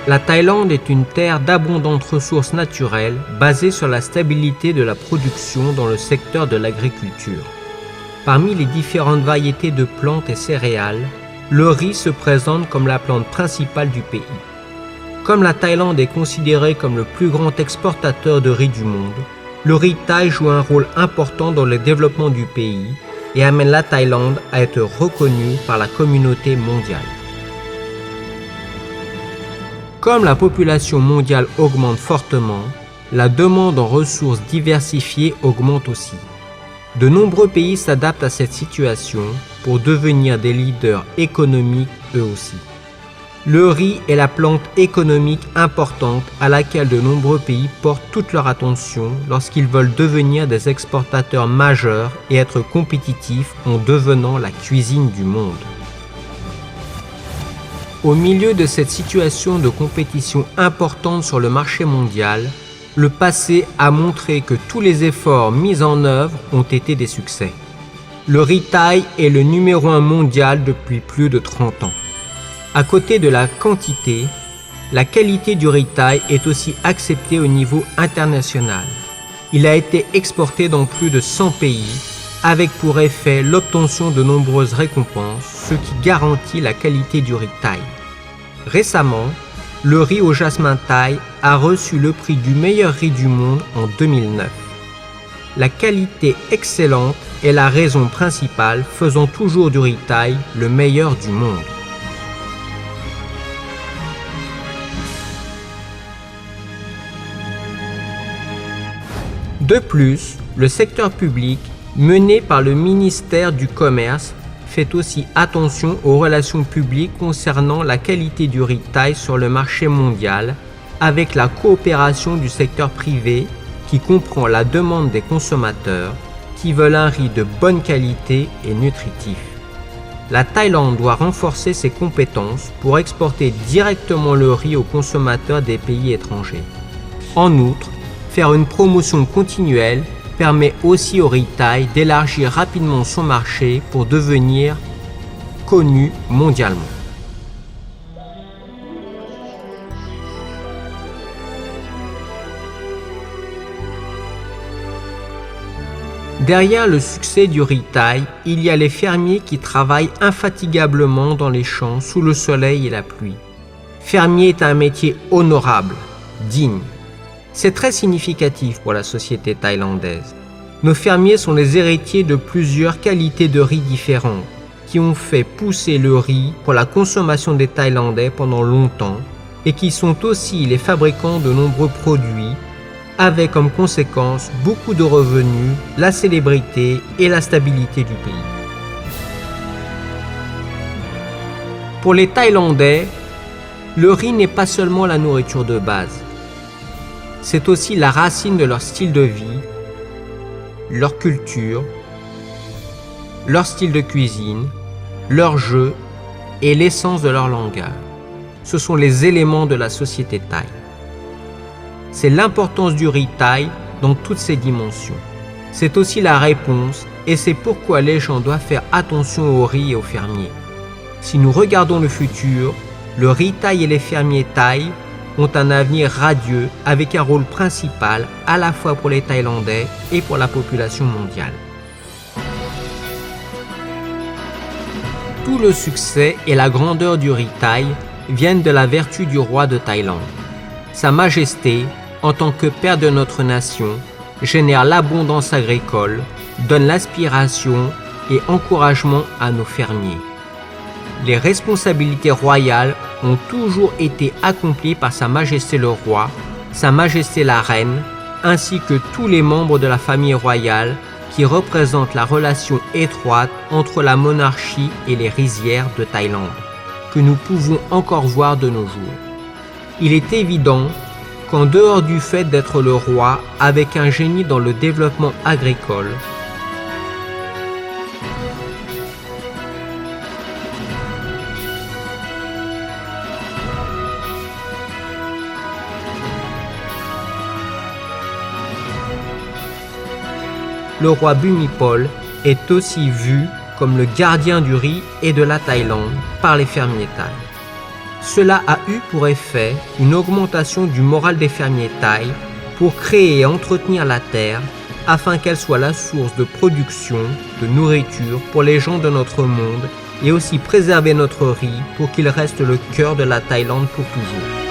La Thaïlande est une terre d'abondantes ressources naturelles basée sur la stabilité de la production dans le secteur de l'agriculture. Parmi les différentes variétés de plantes et céréales, le riz se présente comme la plante principale du pays. Comme la Thaïlande est considérée comme le plus grand exportateur de riz du monde, le riz thaï joue un rôle important dans le développement du pays et amène la Thaïlande à être reconnue par la communauté mondiale. Comme la population mondiale augmente fortement, la demande en ressources diversifiées augmente aussi. De nombreux pays s'adaptent à cette situation pour devenir des leaders économiques eux aussi. Le riz est la plante économique importante à laquelle de nombreux pays portent toute leur attention lorsqu'ils veulent devenir des exportateurs majeurs et être compétitifs en devenant la cuisine du monde. Au milieu de cette situation de compétition importante sur le marché mondial, le passé a montré que tous les efforts mis en œuvre ont été des succès. Le riz thaï est le numéro 1 mondial depuis plus de 30 ans. À côté de la quantité, la qualité du riz thaï est aussi acceptée au niveau international. Il a été exporté dans plus de 100 pays, avec pour effet l'obtention de nombreuses récompenses, ce qui garantit la qualité du riz thaï. Récemment, le riz au jasmin thaï a reçu le prix du meilleur riz du monde en 2009. La qualité excellente est la raison principale faisant toujours du riz thaï le meilleur du monde. De plus, le secteur public, mené par le ministère du Commerce, fait aussi attention aux relations publiques concernant la qualité du riz thaï sur le marché mondial, avec la coopération du secteur privé qui comprend la demande des consommateurs qui veulent un riz de bonne qualité et nutritif. La Thaïlande doit renforcer ses compétences pour exporter directement le riz aux consommateurs des pays étrangers. En outre, faire une promotion continuelle permet aussi au riz thaï d'élargir rapidement son marché pour devenir connu mondialement. Derrière le succès du riz thaï, il y a les fermiers qui travaillent infatigablement dans les champs sous le soleil et la pluie. Fermier est un métier honorable, digne. C'est très significatif pour la société thaïlandaise. Nos fermiers sont les héritiers de plusieurs qualités de riz différentes qui ont fait pousser le riz pour la consommation des Thaïlandais pendant longtemps et qui sont aussi les fabricants de nombreux produits avec comme conséquence beaucoup de revenus, la célébrité et la stabilité du pays. Pour les Thaïlandais, le riz n'est pas seulement la nourriture de base. C'est aussi la racine de leur style de vie, leur culture, leur style de cuisine, leur jeu et l'essence de leur langage. Ce sont les éléments de la société thaï. C'est l'importance du riz thaï dans toutes ses dimensions. C'est aussi la réponse et c'est pourquoi les gens doivent faire attention au riz et aux fermiers. Si nous regardons le futur, le riz thaï et les fermiers thaï ont un avenir radieux avec un rôle principal à la fois pour les Thaïlandais et pour la population mondiale. Tout le succès et la grandeur du riz thaï viennent de la vertu du roi de Thaïlande. Sa Majesté, en tant que père de notre nation, génère l'abondance agricole, donne l'aspiration et encouragement à nos fermiers. Les responsabilités royales ont toujours été accomplies par Sa Majesté le Roi, Sa Majesté la Reine, ainsi que tous les membres de la famille royale qui représentent la relation étroite entre la monarchie et les rizières de Thaïlande, que nous pouvons encore voir de nos jours. Il est évident qu'en dehors du fait d'être le roi avec un génie dans le développement agricole, le roi Bhumibol est aussi vu comme le gardien du riz et de la Thaïlande par les fermiers thaïs. Cela a eu pour effet une augmentation du moral des fermiers thaïs pour créer et entretenir la terre afin qu'elle soit la source de production, de nourriture pour les gens de notre monde et aussi préserver notre riz pour qu'il reste le cœur de la Thaïlande pour toujours.